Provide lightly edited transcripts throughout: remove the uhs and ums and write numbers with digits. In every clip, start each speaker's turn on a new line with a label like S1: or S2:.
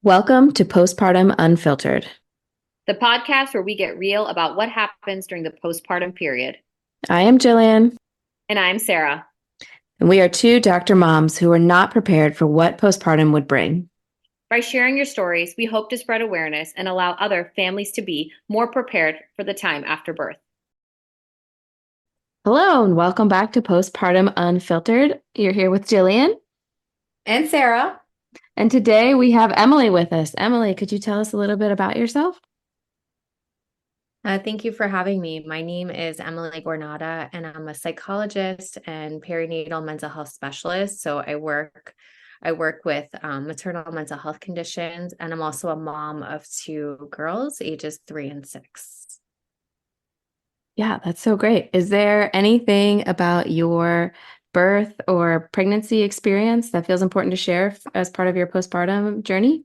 S1: Welcome to Postpartum Unfiltered.
S2: The podcast where we get real about what happens during the postpartum period.
S1: I am Jillian,
S2: And I'm Sarah.
S1: and we are two doctor moms who are not prepared for what postpartum would bring.
S2: By sharing your stories, we hope to spread awareness and allow other families to be more prepared for the time after birth.
S1: Hello, and welcome back to Postpartum Unfiltered. You're here with Jillian,
S2: And Sarah.
S1: and today we have Emily with us. Emily, could you tell us a little bit about yourself?
S3: Thank you for having me. My name is Emily Guarnotta, and I'm a psychologist and perinatal mental health specialist. So I work with maternal mental health conditions, and I'm also a mom of two girls, ages 3 and 6.
S1: Yeah, that's so great. Is there anything about your birth or pregnancy experience that feels important to share as part of your postpartum journey?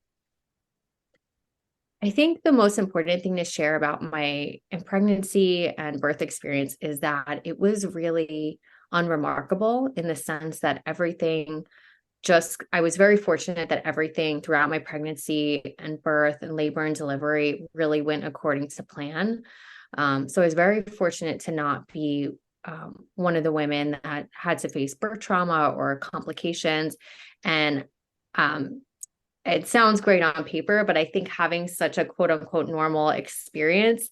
S3: I think the most important thing to share about my pregnancy and birth experience is that it was really unremarkable in the sense that I was very fortunate that everything throughout my pregnancy and birth and labor and delivery really went according to plan. So I was very fortunate to not be one of the women that had to face birth trauma or complications. And it sounds great on paper, but I think having such a quote unquote normal experience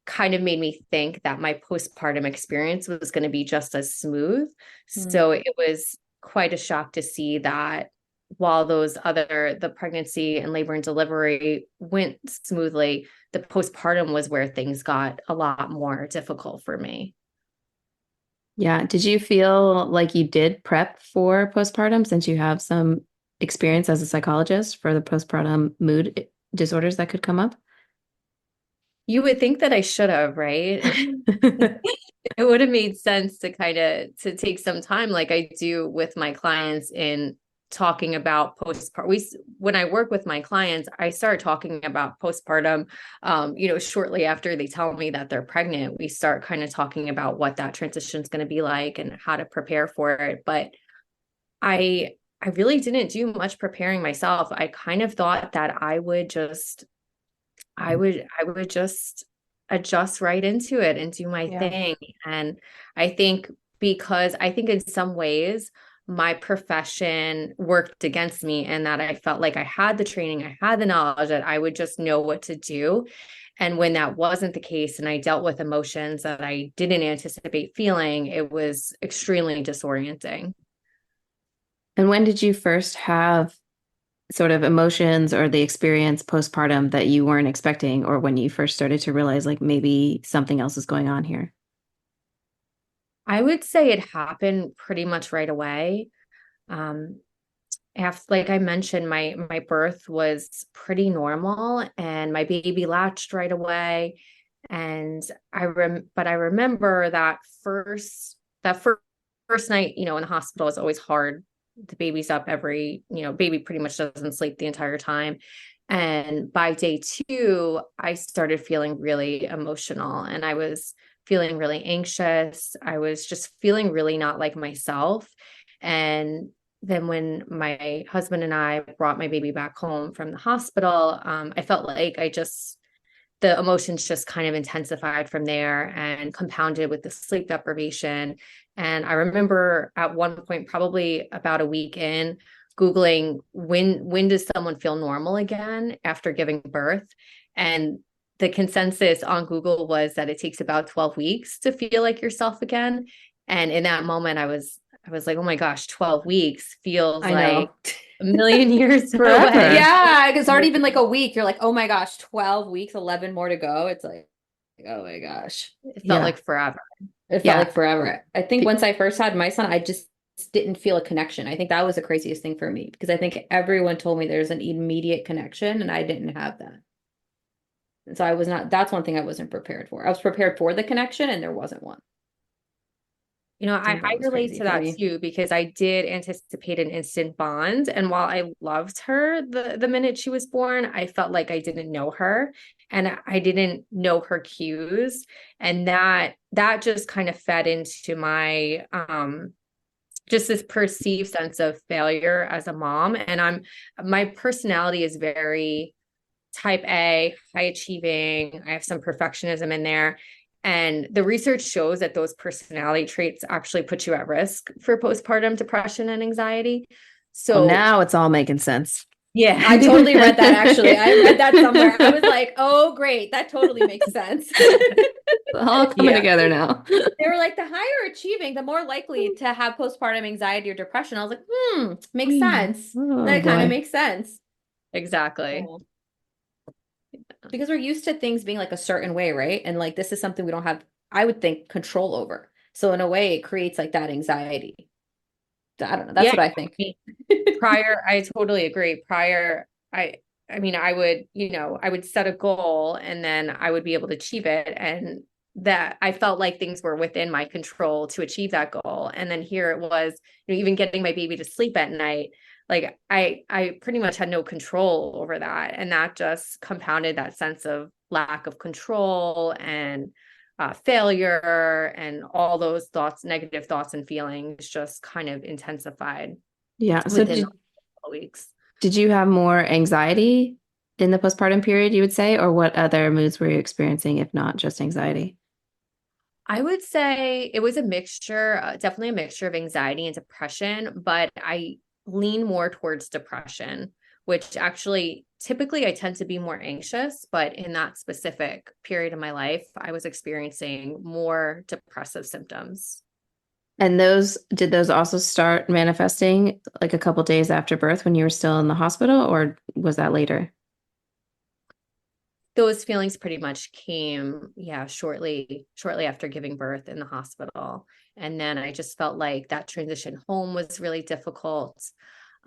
S3: kind of made me think that my postpartum experience was going to be just as smooth. So it was quite a shock to see that while the pregnancy and labor and delivery went smoothly, the postpartum was where things got a lot more difficult for me.
S1: Yeah. Did you feel like you did prep for postpartum since you have some experience as a psychologist for the postpartum mood disorders that could come up?
S3: You would think that I should have, right? It would have made sense to take some time like I do with my clients in talking about postpartum. When I work with my clients, I start talking about postpartum, shortly after they tell me that they're pregnant. We start kind of talking about what that transition is going to be like and how to prepare for it. But I I really didn't do much preparing myself. I kind of thought that I would just adjust right into it and do my
S1: Yeah.
S3: thing. And I think because I think in some ways my profession worked against me and that I felt like I had the training, I had the knowledge that I would just know what to do. And when that wasn't the case and I dealt with emotions that I didn't anticipate feeling, it was extremely disorienting.
S1: And when did you first have sort of emotions or the experience postpartum that you weren't expecting, or when you first started to realize like maybe something else is going on here?
S3: I would say it happened pretty much right away. Um, After, like I mentioned, my birth was pretty normal and my baby latched right away. And but I remember that first night, in the hospital is always hard. The baby's up baby pretty much doesn't sleep the entire time. And by day 2, I started feeling really emotional and I was feeling really anxious. I was just feeling really not like myself. And then when my husband and I brought my baby back home from the hospital, I felt like the emotions just kind of intensified from there and compounded with the sleep deprivation. And I remember at one point, probably about a week in, Googling when does someone feel normal again after giving birth? And the consensus on Google was that it takes about 12 weeks to feel like yourself again. And in that moment, I was like, oh my gosh, 12 weeks feels
S2: I
S3: like
S2: know.
S3: a million years
S1: Forever.
S3: away.
S2: Yeah, because already been like a week. You're like, oh my gosh, 12 weeks, 11 more to go. It's like, oh my gosh.
S3: It felt
S1: Yeah.
S3: like forever.
S2: It felt
S3: Yeah.
S2: like forever. I think once I first had my son, I just didn't feel a connection. I think that was the craziest thing for me because I think everyone told me there's an immediate connection and I didn't have that. And so I was not, that's one thing I wasn't prepared for. I was prepared for the connection and there wasn't one. I
S3: I,
S2: think that
S3: I
S2: was
S3: relate
S2: crazy
S3: to
S2: for
S3: that
S2: me.
S3: too, because I did anticipate an instant bond. And while I loved her the minute she was born, I felt like I didn't know her and I didn't know her cues. And that just kind of fed into just this perceived sense of failure as a mom. And my personality is very type A, high achieving. I have some perfectionism in there. And the research shows that those personality traits actually put you at risk for postpartum depression and anxiety.
S1: Well,
S3: So,
S1: now it's all making sense.
S3: yeah.
S2: I totally read that actually. I read that somewhere. I was like, oh, great. That totally makes sense.
S1: All coming together now.
S2: They were like, the higher achieving, the more likely to have postpartum anxiety or depression. I was like, makes sense.
S1: Oh
S2: That kind of
S1: boy.
S2: makes sense.
S3: Exactly.
S2: Yeah. Because we're used to things being like a certain way, right? And like this is something we don't have, I would think, control over. So in a way, it creates like that anxiety. I don't know. That's
S3: Yeah.
S2: what I think.
S3: Prior, I totally agree. Prior, I mean, I would set a goal and then I would be able to achieve it. And that I felt like things were within my control to achieve that goal. And then here it was, even getting my baby to sleep at night. Like I pretty much had no control over that. And that just compounded that sense of lack of control and failure, and all those thoughts, negative thoughts and feelings just kind of intensified
S1: Yeah. So
S3: within
S1: did,
S3: the weeks.
S1: did you have more anxiety in the postpartum period, you would say, or what other moods were you experiencing, if not just anxiety?
S3: I would say it was a mixture, definitely a mixture of anxiety and depression, but I lean more towards depression, which actually typically I tend to be more anxious, but in that specific period of my life, I was experiencing more depressive symptoms.
S1: And did those also start manifesting like a couple days after birth when you were still in the hospital, or was that later?
S3: Those feelings pretty much came, yeah, shortly after giving birth in the hospital. And then I just felt like that transition home was really difficult.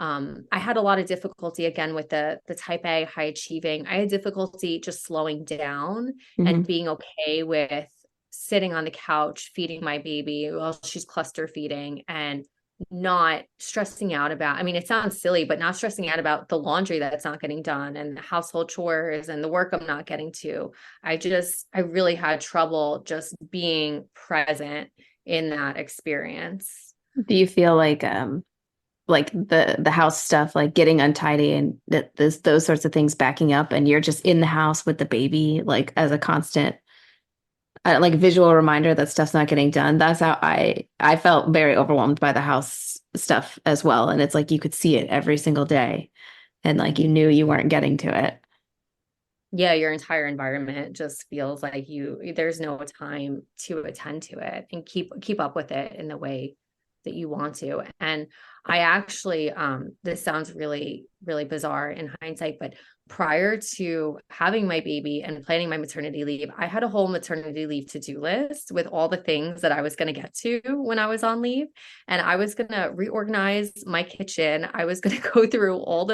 S3: I had a lot of difficulty again with the type A high achieving. I had difficulty just slowing down
S1: Hmm.
S3: and being okay with sitting on the couch feeding my baby while she's cluster feeding, and not stressing out about, I mean, it sounds silly, but not stressing out about the laundry that's not getting done and the household chores and the work I'm not getting to. I really had trouble just being present in that experience.
S1: Do you feel like the house stuff, like getting untidy and that those sorts of things backing up, and you're just in the house with the baby, like as a constant like visual reminder that stuff's not getting done. That's how I felt very overwhelmed by the house stuff as well. And it's like you could see it every single day, and like you knew you weren't getting to it.
S3: Yeah, your entire environment just feels like there's no time to attend to it and keep up with it in the way that you want to. And I actually, this sounds really, really bizarre in hindsight, but prior to having my baby and planning my maternity leave, I had a whole maternity leave to-do list with all the things that I was going to get to when I was on leave. And I was going to reorganize my kitchen. I was going to go through all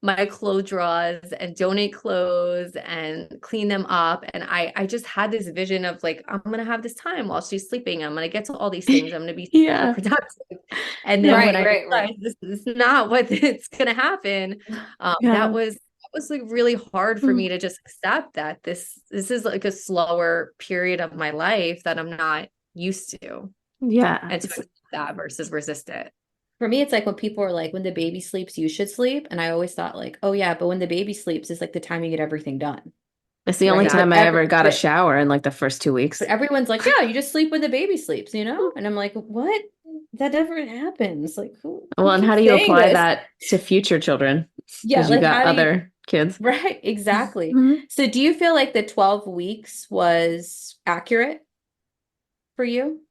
S3: my clothes drawers and donate clothes and clean them up. And I just had this vision of like, I'm going to have this time while she's sleeping. I'm going to get to all these things. I'm going to be super
S1: Yeah.
S3: productive. And then
S2: Right,
S3: when I
S2: right, right.
S3: realized this is not what it's going to happen,
S1: Yeah.
S3: that was like really hard for me to just accept that this is like a slower period of my life that I'm not used to,
S1: Yeah.
S3: and to accept that versus resist it.
S2: For me, it's like when people are like, when the baby sleeps, you should sleep. And I always thought like, oh yeah, but when the baby sleeps is like the time you get everything done.
S1: It's the only
S2: Right.
S1: time I ever got a shower in like the first 2 weeks.
S2: But everyone's like, yeah, you just sleep when the baby sleeps, you know? And I'm like, what? That never happens. Like, who
S1: Well, and how
S2: keeps
S1: do you
S2: saying
S1: apply
S2: this?
S1: that to future children?
S2: Yeah,
S1: Because you
S2: like
S1: got
S2: how do you,
S1: other kids.
S2: right, exactly.
S1: Mhm.
S2: So do you feel like the 12 weeks was accurate for you?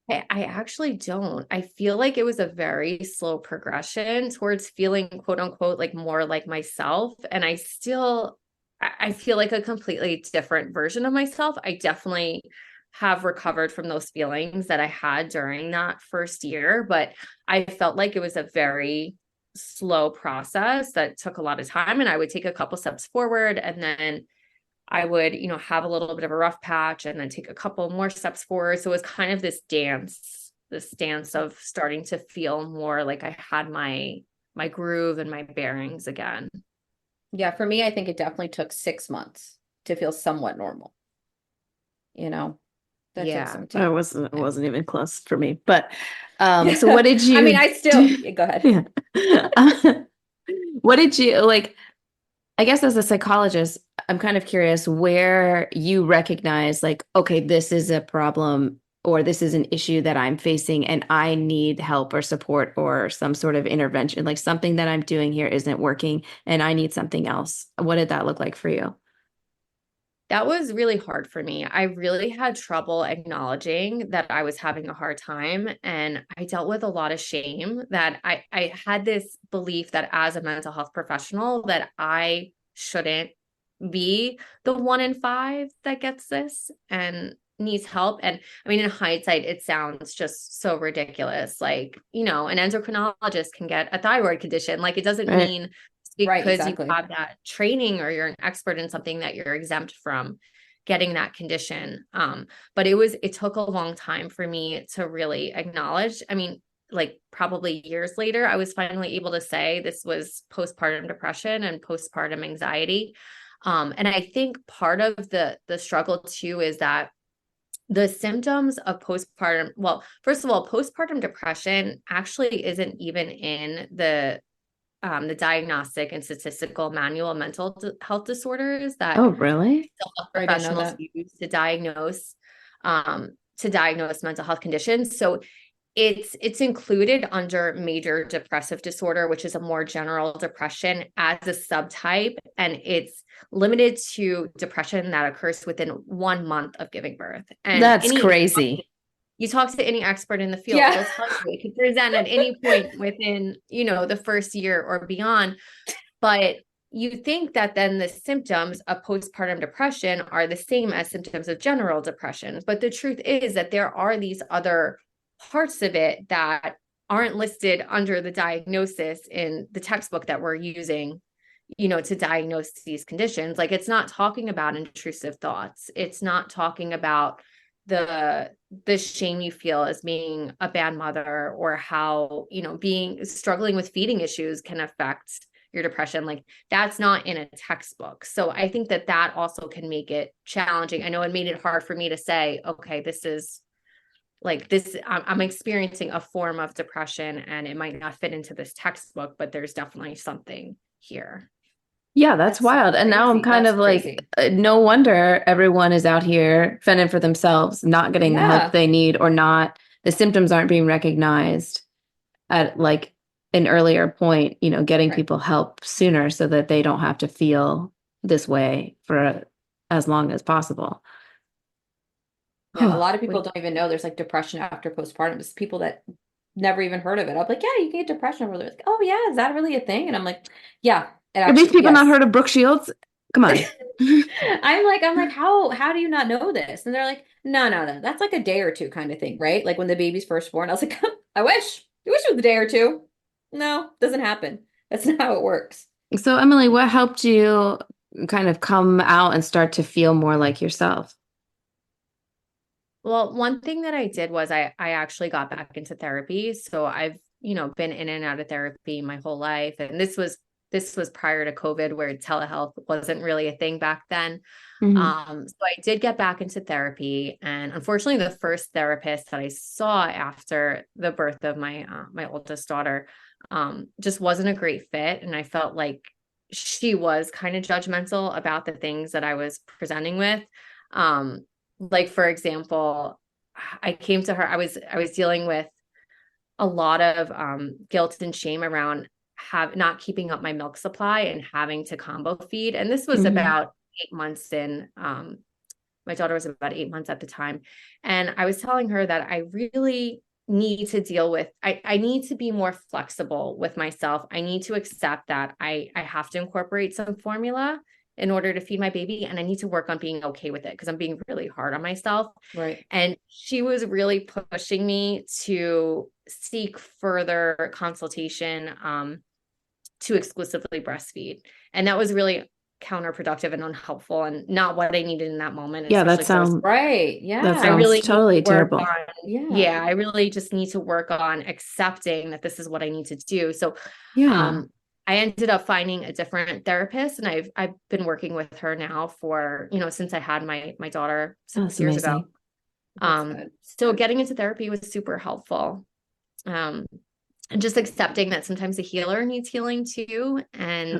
S3: I actually don't. I feel like it was a very slow progression towards feeling quote unquote like more like myself. And I feel like a completely different version of myself. I definitely have recovered from those feelings that I had during that first year, but I felt like it was a very slow process that took a lot of time. And I would take a couple steps forward, and then I would, have a little bit of a rough patch and then take a couple more steps forward. So it was kind of this dance of starting to feel more like I had my groove and my bearings again.
S2: Yeah, for me, I think it definitely took 6 months to feel somewhat normal, you know? That takes
S3: Yeah.
S2: some time.
S1: It
S2: Yeah.
S1: wasn't even close for me. But so what did
S2: I mean,
S1: you
S2: I still,
S1: do?
S2: yeah, go ahead.
S1: Yeah. What did you like? I guess as a psychologist, I'm kind of curious where you recognize like, okay, this is a problem or this is an issue that I'm facing and I need help or support or some sort of intervention, like something that I'm doing here isn't working and I need something else. What did that look like for you?
S3: That was really hard for me. I really had trouble acknowledging that I was having a hard time. And I dealt with a lot of shame that I had this belief that as a mental health professional, that I shouldn't be the 1 in 5 that gets this and needs help. And I mean, in hindsight, it sounds just so ridiculous. Like, an endocrinologist can get a thyroid condition. Like, it doesn't
S1: Right.
S3: mean
S2: Right,
S3: because you
S2: exactly.
S3: have that training or you're an expert in something that you're exempt from getting that condition. But it took a long time for me to really acknowledge. I mean, like probably years later, I was finally able to say this was postpartum depression and postpartum anxiety. And I think part of the struggle too is that the symptoms of postpartum, well, first of all, postpartum depression actually isn't even in the diagnostic and statistical manual of mental health disorders that
S1: Oh, really?
S2: I didn't know
S3: professionals
S2: that.
S3: use to diagnose mental health conditions. So it's included under major depressive disorder, which is a more general depression as a subtype, and it's limited to depression that occurs within 1 month of giving birth. And
S1: That's crazy.
S3: you talk to any expert in the field,
S2: Yeah.
S3: they'll tell you it can present at any point within, the first year or beyond. But you think that then the symptoms of postpartum depression are the same as symptoms of general depression. But the truth is that there are these other parts of it that aren't listed under the diagnosis in the textbook that we're using, to diagnose these conditions. Like, it's not talking about intrusive thoughts. It's not talking about the shame you feel as being a bad mother, or how, being struggling with feeding issues can affect your depression. Like, that's not in a textbook. So I think that also can make it challenging. I know it made it hard for me to say, okay, this is like this, I'm experiencing a form of depression and it might not fit into this textbook, but there's definitely something here.
S1: Yeah, that's wild. And now I'm
S2: Crazy.
S1: kind
S2: That's
S1: of like,
S2: crazy.
S1: no wonder everyone is out here fending for themselves, not getting the help
S2: Yeah.
S1: they need, or not, the symptoms aren't being recognized at like an earlier point, getting
S2: Right.
S1: people help sooner so that they don't have to feel this way for as long as possible.
S2: Yeah. A
S1: Huh.
S2: lot of people don't even know there's like depression after postpartum. It's people that never even heard of it. I'm like, yeah, you can get depression over there. Like, oh yeah, is that really a thing? And I'm like, yeah, it
S1: Have these
S2: actually,
S1: people not
S2: yes.
S1: heard of Brooke Shields? Come on.
S2: I'm like, how do you not know this? And they're like, no, that's like a day or two kind of thing, right? Like when the baby's first born, I was like, I wish it was a day or two. No, doesn't happen. That's not how it works.
S1: So, Emily, what helped you kind of come out and start to feel more like yourself?
S3: Well, one thing that I did was I actually got back into therapy. So I've, been in and out of therapy my whole life. And this was prior to COVID, where telehealth wasn't really a thing back then.
S1: Mhm.
S3: So I did get back into therapy, and unfortunately, the first therapist that I saw after the birth of my oldest daughter, just wasn't a great fit, and I felt like she was kind of judgmental about the things that I was presenting with. Like, for example, I came to her. I was dealing with a lot of guilt and shame around not keeping up my milk supply and having to combo feed. And this was
S1: Mhm.
S3: about 8 months in. My daughter was about 8 months at the time. And I was telling her that I really need to deal with, I need to be more flexible with myself. I need to accept that I have to incorporate some formula in order to feed my baby. And I need to work on being okay with it because I'm being really hard on myself.
S2: Right.
S3: And she was really pushing me to seek further consultation to exclusively breastfeed. And that was really counterproductive and unhelpful and not what I needed in that moment,
S1: Yeah,
S3: especially because
S2: Right.
S1: that
S3: I
S1: sounds
S2: Yeah.
S3: really need to
S1: totally
S3: work
S1: terrible.
S3: on,
S2: Yeah.
S3: yeah, I really just need to work on accepting that this is what I need to do. So
S1: Yeah.
S3: um I ended up finding a different therapist, and I've been working with her now for, since I had my daughter
S1: That's
S3: 6 years ago.
S1: amazing.
S2: That's good.
S3: So getting into therapy was super helpful. And just accepting that sometimes the healer needs healing too. And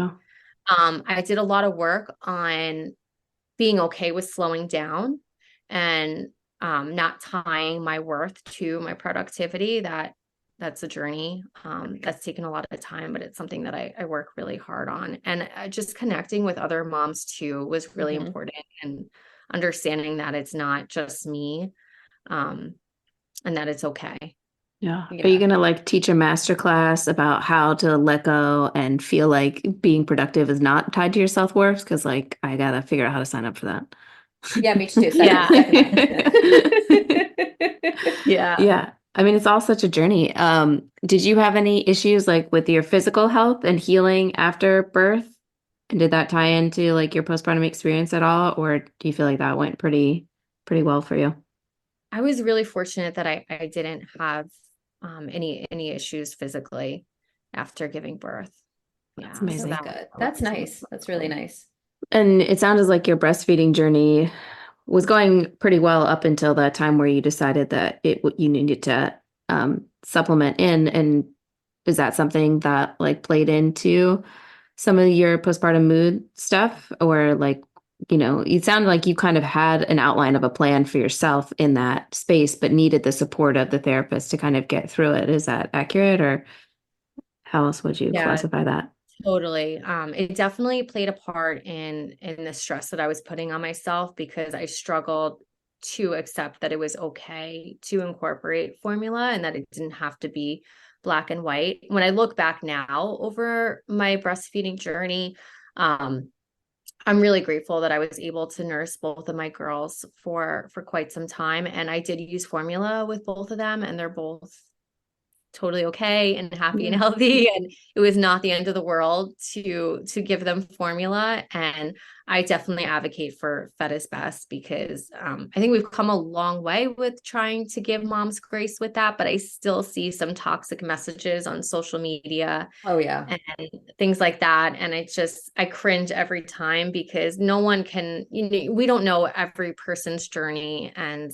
S1: Oh,
S3: I did a lot of work on being okay with slowing down and not tying my worth to my productivity. That's a journey that's taken a lot of time, but it's something that I work really hard on. And just connecting with other moms too was really important, and understanding that it's not just me, and that it's okay.
S1: yeah. Are you
S2: Yeah.
S1: gonna like teach a master class about how to let go and feel like being productive is not tied to your self-worth? Because like I gotta figure out how to sign up for that.
S2: Yeah, me too.
S3: Yeah.
S2: Second on.
S3: Yeah.
S1: Yeah. I mean, it's all such a journey. Did you have any issues like with your physical health and healing after birth? And did that tie into like your postpartum experience at all? Or do you feel like that went pretty well for you?
S3: I was really fortunate that I didn't have any issues physically after giving birth.
S1: That's
S3: Yeah. So
S2: That's
S1: amazing.
S3: that
S2: good.
S3: was
S2: That's nice. That's really nice.
S1: And it sounded like your breastfeeding journey was going pretty well up until that time where you decided that you needed to supplement in. And is that something that like played into some of your postpartum mood stuff, or like, it sounded like you kind of had an outline of a plan for yourself in that space, but needed the support of the therapist to kind of get through it. Is that accurate, or how else would you
S3: Yeah,
S1: classify that?
S3: totally. It definitely played a part in the stress that I was putting on myself, because I struggled to accept that it was okay to incorporate formula and that it didn't have to be black and white. When I look back now over my breastfeeding journey, um, I'm really grateful that I was able to nurse both of my girls for quite some time. And I did use formula with both of them, and they're both totally okay and happy and
S1: Yeah.
S3: healthy, and it was not the end of the world to give them formula. And I definitely advocate for fed is best, because I think we've come a long way with trying to give moms grace with that, but I still see some toxic messages on social media
S2: Oh yeah.
S3: and things like that. And I cringe every time, because no one can, we don't know every person's journey. And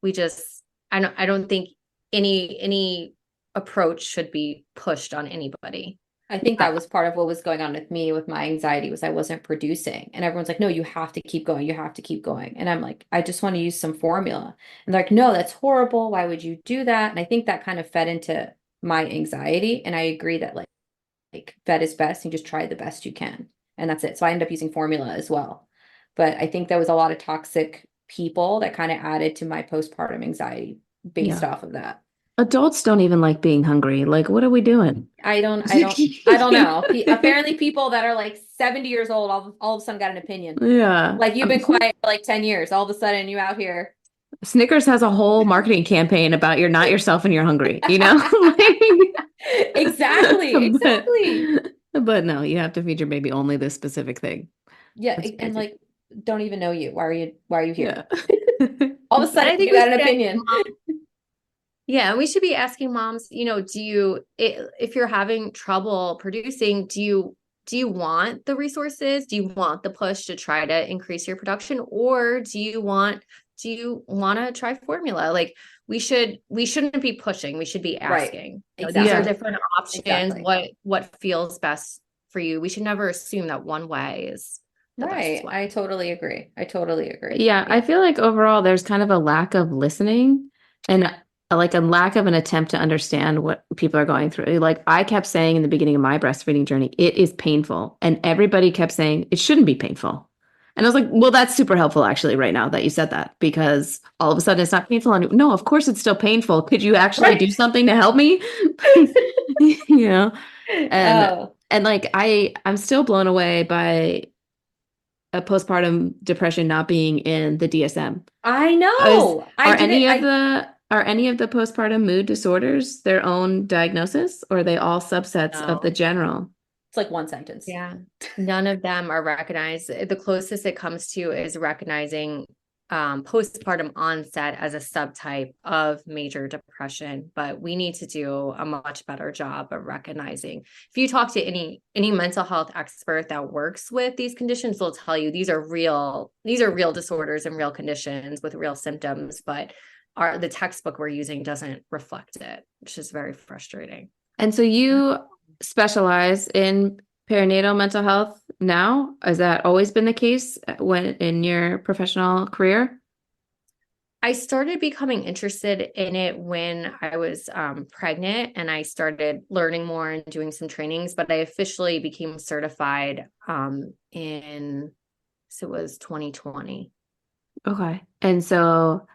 S3: we just, I don't think any approach should be pushed on anybody.
S2: I think that was part of what was going on with me with my anxiety was I wasn't producing. And everyone's like, no, you have to keep going. You have to keep going. And I'm like, I just want to use some formula. And they're like, no, that's horrible. Why would you do that? And I think that kind of fed into my anxiety. And I agree that like fed is best. You just try the best you can. And that's it. So I end up using formula as well. But I think there was a lot of toxic people that kind of added to my postpartum anxiety based
S1: Yeah.
S2: off of that.
S1: Adults don't even like being hungry. Like, what are we doing?
S2: I don't know. Apparently people that are like 70 years old all of a sudden got an opinion.
S1: Yeah.
S2: Like you've been quiet for like 10 years. All of a sudden you out here.
S1: Snickers has a whole marketing campaign about you're not yourself and you're hungry, you know?
S2: Exactly.
S1: But,
S2: Exactly.
S1: but no, you have to feed your baby only this specific thing.
S2: Yeah.
S1: That's
S2: And
S1: crazy.
S2: like, don't even know you. Why are you
S1: Yeah.
S2: here? All of a
S3: And
S2: sudden
S3: I think
S2: you
S3: we
S2: got an
S3: should ask
S2: opinion.
S3: moms, yeah, we should be asking moms, if you're having trouble producing, do you want the resources? Do you want the push to try to increase your production? Or do you want to try formula? Like we shouldn't be pushing. We should be
S2: Right.
S3: asking. These are
S1: Yeah.
S2: Exactly.
S3: different options.
S2: Exactly.
S3: What feels best for you? We should never assume that one way is the best
S2: Right.
S3: way.
S2: I totally agree. I totally agree.
S1: Yeah. I feel like overall there's kind of a lack of listening and like a lack of an attempt to understand what people are going through. Like I kept saying in the beginning of my breastfeeding journey, it is painful. And everybody kept saying it shouldn't be painful. And I was like, well, that's super helpful actually right now that you said that, because all of a sudden it's not painful. And no, of course it's still painful. Could you actually do
S2: Right.
S1: something to help me? You know? And
S2: Oh,
S1: and like I'm still blown away by a postpartum depression not being in the DSM.
S2: I
S1: Is
S2: know. I
S1: are
S2: didn't.
S1: any of the postpartum mood disorders their own diagnosis, or are they all subsets of the
S3: No.
S1: general?
S2: It's like one sentence.
S3: Yeah. None of them are recognized. The closest it comes to is recognizing postpartum onset as a subtype of major depression, but we need to do a much better job of recognizing. If you talk to any mental health expert that works with these conditions, they'll tell you these are real disorders and real conditions with real symptoms, but the textbook we're using doesn't reflect it, which is very frustrating.
S1: And so you specialize in perinatal mental health now? Has that always been the case when in your professional career?
S3: I started becoming interested in it when I was pregnant, and I started learning more and doing some trainings, but I officially became certified so it was 2020.
S1: Okay. And so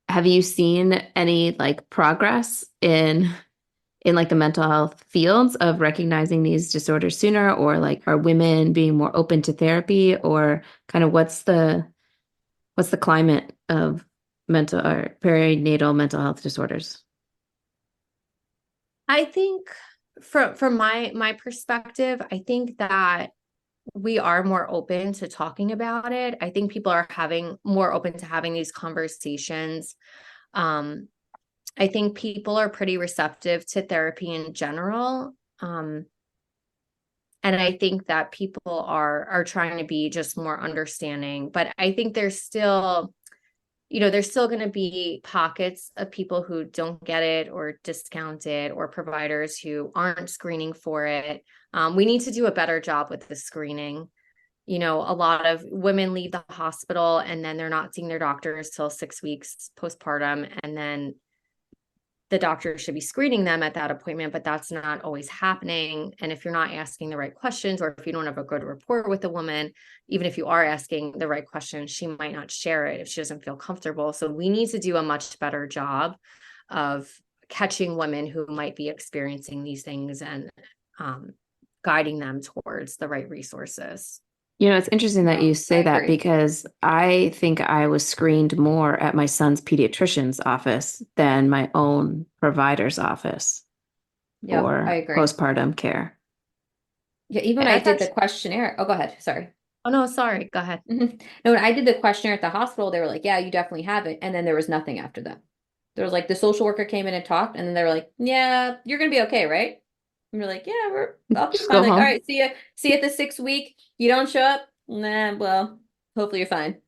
S1: have you seen any like progress in like the mental health fields of recognizing these disorders sooner, or like are women being more open to therapy, or kind of what's the climate of mental or perinatal mental health disorders?
S3: I think from my perspective, I think that we are more open to talking about it. I think people are having more open to having these conversations. Um, I think people are pretty receptive to therapy in general. And I think that people are trying to be just more understanding. But I think there's still going to be pockets of people who don't get it or discount it, or providers who aren't screening for it. We need to do a better job with the screening. A lot of women leave the hospital and then they're not seeing their doctors till 6 weeks postpartum. And then the doctor should be screening them at that appointment, but that's not always happening. And if you're not asking the right questions, or if you don't have a good rapport with the woman, even if you are asking the right questions, she might not share it if she doesn't feel comfortable. So we need to do a much better job of catching women who might be experiencing these things and guiding them towards the right resources.
S1: It's interesting that you say
S2: I
S1: that,
S2: agree.
S1: because I think I was screened more at my son's pediatrician's office than my own provider's office
S2: Yeah, I
S1: for
S2: agree.
S1: postpartum care.
S2: Yeah, even when
S3: And
S2: I
S3: that's
S2: did the
S3: actually,
S2: questionnaire. Oh, go ahead. Sorry.
S3: oh no, sorry, go ahead.
S2: No, when I did the questionnaire at the hospital, they were like, "Yeah, you definitely have it," and then there was nothing after that. There was like the social worker came in and talked, and then they were like, "Yeah, you're gonna be okay, right?" And we're like, "Yeah, I'll be
S1: Just
S2: fine."
S1: go
S2: Like, all
S1: home.
S2: right, see you at the 6 week. You don't show up, nah. Well, hopefully you're fine.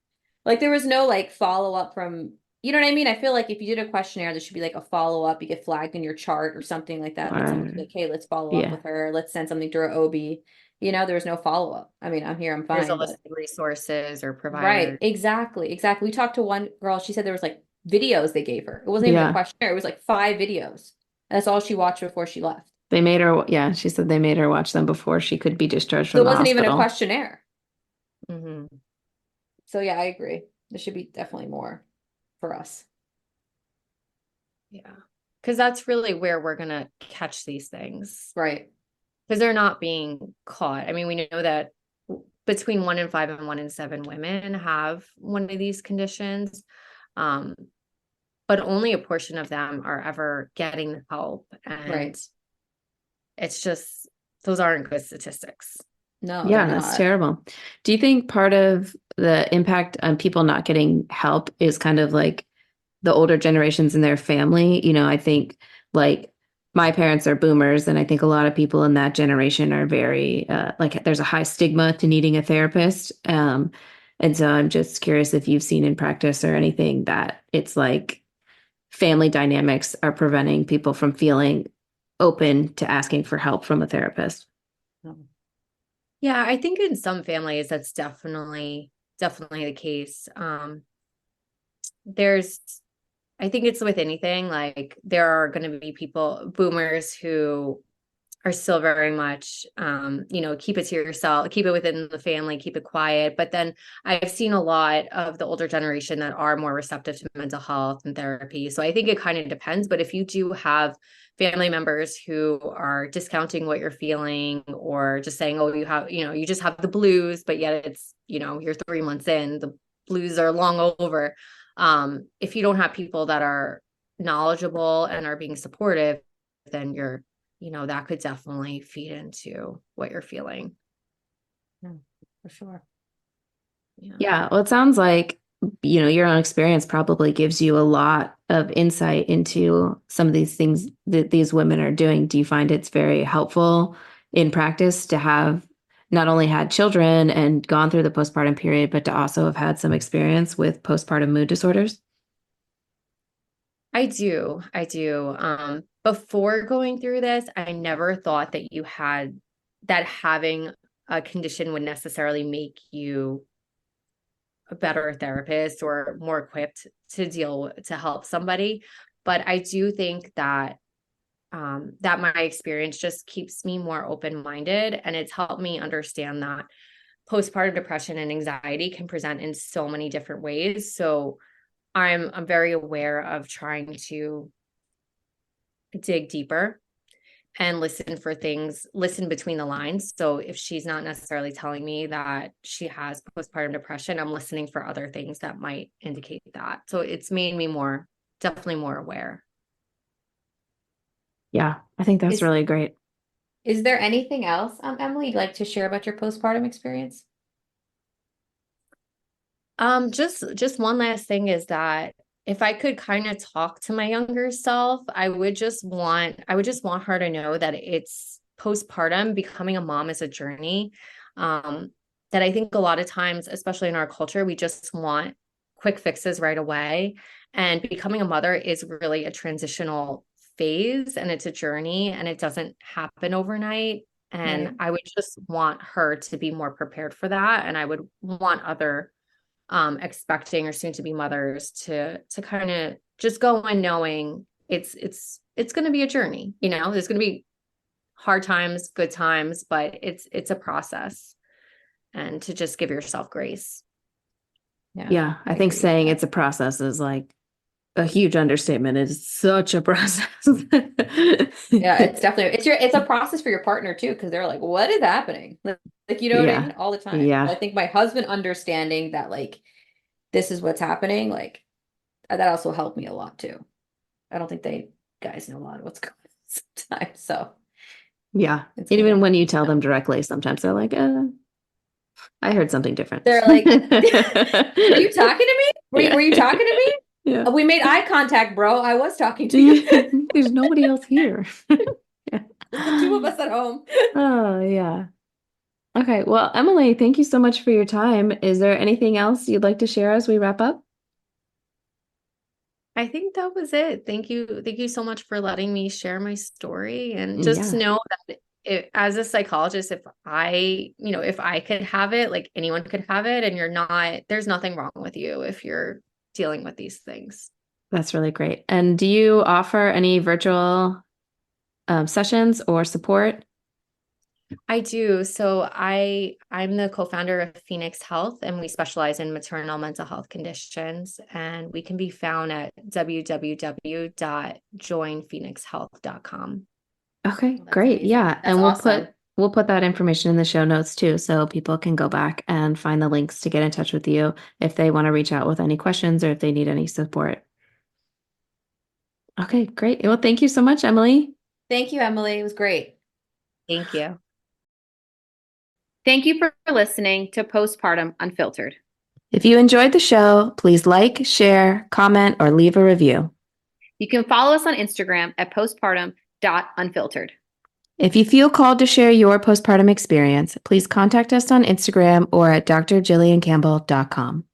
S2: Like there was no like follow up from, you know what I mean? I feel like if you did a questionnaire, there should be like a follow up. You get flagged in your chart or something like that. Like someone could be
S1: Or
S2: like, "Hey, let's follow up
S1: yeah.
S2: with her. Let's send something to her OB." There was no follow up. I mean, I'm here, I'm
S3: There's a
S2: fine,
S3: list
S2: but.
S3: of resources or
S2: Right,
S3: providers.
S2: exactly, exactly. We talked to one girl, she said there was like videos they gave her. It wasn't even a
S1: Yeah.
S2: questionnaire, it was like 5 videos. That's all she watched before she left.
S1: They made her, yeah, she said they made her watch them before she could be discharged
S2: So
S1: from
S2: it
S1: the
S2: wasn't even a
S1: hospital.
S2: questionnaire.
S3: Hmm.
S2: So yeah, I agree. There should be definitely more for us.
S3: Yeah. Because that's really where we're going to catch these things,
S2: Right.
S3: because they're not being caught. I mean, we know that between 1 in 5 and 1 in 7 women have one of these conditions. Um, but only a portion of them are ever getting the help. And
S2: Right.
S3: it's just, those aren't good statistics.
S2: No, they're
S1: Yeah, that's
S2: not.
S1: terrible. Do you think part of the impact on people not getting help is kind of like the older generations in their family? I think like my parents are boomers, and I think a lot of people in that generation are very like there's a high stigma to needing a therapist. And so I'm just curious if you've seen in practice or anything that it's like family dynamics are preventing people from feeling open to asking for help from a therapist.
S2: No.
S3: Yeah, I think in some families that's definitely the case. There's I think it's with anything, like there are going to be boomers who are still very much, keep it to yourself, keep it within the family, keep it quiet. But then I've seen a lot of the older generation that are more receptive to mental health and therapy. So I think it kind of depends. But if you do have family members who are discounting what you're feeling, or just saying, oh, you just have the blues, but yet it's, you're 3 months in, the blues are long over. If you don't have people that are knowledgeable and are being supportive, then that could definitely feed into what you're feeling.
S2: No, for sure.
S3: Yeah.
S1: Yeah, well, it sounds like your own experience probably gives you a lot of insight into some of these things that these women are doing. Do you find it's very helpful in practice to have not only had children and gone through the postpartum period, but to also have had some experience with postpartum mood disorders?
S3: I do. I do. Before going through this, I never thought that having a condition would necessarily make you a better therapist or more equipped to help somebody. But I do think that that my experience just keeps me more open-minded, and it's helped me understand that postpartum depression and anxiety can present in so many different ways. So I'm very aware of trying to dig deeper and listen between the lines. So if she's not necessarily telling me that she has postpartum depression, I'm listening for other things that might indicate that. So it's made me definitely more aware.
S1: Yeah, I think that's
S2: Is
S1: really great.
S2: is there anything else, Emily, you'd like to share about your postpartum experience?
S3: Just one last thing is that if I could kind of talk to my younger self, I would just want her to know that it's postpartum, becoming a mom is a journey. That I think a lot of times, especially in our culture, we just want quick fixes right away. And becoming a mother is really a transitional phase, and it's a journey, and it doesn't happen overnight. And
S2: Right.
S3: I would just want her to be more prepared for that. And I would want other expecting or soon to be mothers to kind of just go in knowing it's going to be a journey. There's going to be hard times, good times, but it's a process, and to just give yourself grace.
S1: Yeah, I think
S2: agree with
S1: saying
S2: that.
S1: it's a process is like a huge understatement. It's such a process.
S2: Yeah, it's definitely it's a process for your partner too, because they're like, what is happening? Like, you know what I
S1: Yeah.
S2: mean? All the time. I
S1: Yeah.
S2: think my husband understanding that like this is what's happening, like that also helped me a lot too. I don't think they guys know a lot of what's going on sometimes, so
S1: Yeah.
S2: it's good to
S1: Even
S2: have.
S1: when you tell them directly, sometimes they're like, I heard something different.
S2: They're like, were you talking to me? Were you talking to me?
S1: Yeah.
S2: We made eye contact, bro. I was talking to you.
S1: Yeah. There's nobody else here. Yeah.
S2: It's the two of us at home.
S1: Oh, yeah. Okay. Well, Emily, thank you so much for your time. Is there anything else you'd like to share as we wrap up?
S3: I think that was it. Thank you. Thank you so much for letting me share my story, and just
S1: Yeah,
S3: know that as a psychologist, if I could have it, like anyone could have it, and there's nothing wrong with you if you're dealing with these things.
S1: that's really great. And do you offer any virtual sessions or support?
S3: I do. So I'm the co-founder of Phoenix Health, and we specialize in maternal mental health conditions, and we can be found at www.joinphoenixhealth.com.
S1: Okay,
S2: Well, that's
S1: great.
S2: amazing.
S1: Yeah,
S2: That's
S1: and
S2: awesome.
S1: we'll put that information in the show notes too, so people can go back and find the links to get in touch with you if they want to reach out with any questions or if they need any support. Okay, great. Well, thank you so much, Emily.
S2: Thank you, Emily. It was great.
S3: Thank you.
S2: Thank you for listening to Postpartum Unfiltered.
S1: If you enjoyed the show, please like, share, comment, or leave a review.
S2: You can follow us on Instagram at postpartum.unfiltered.
S1: If you feel called to share your postpartum experience, please contact us on Instagram or at drjilliancampbell.com.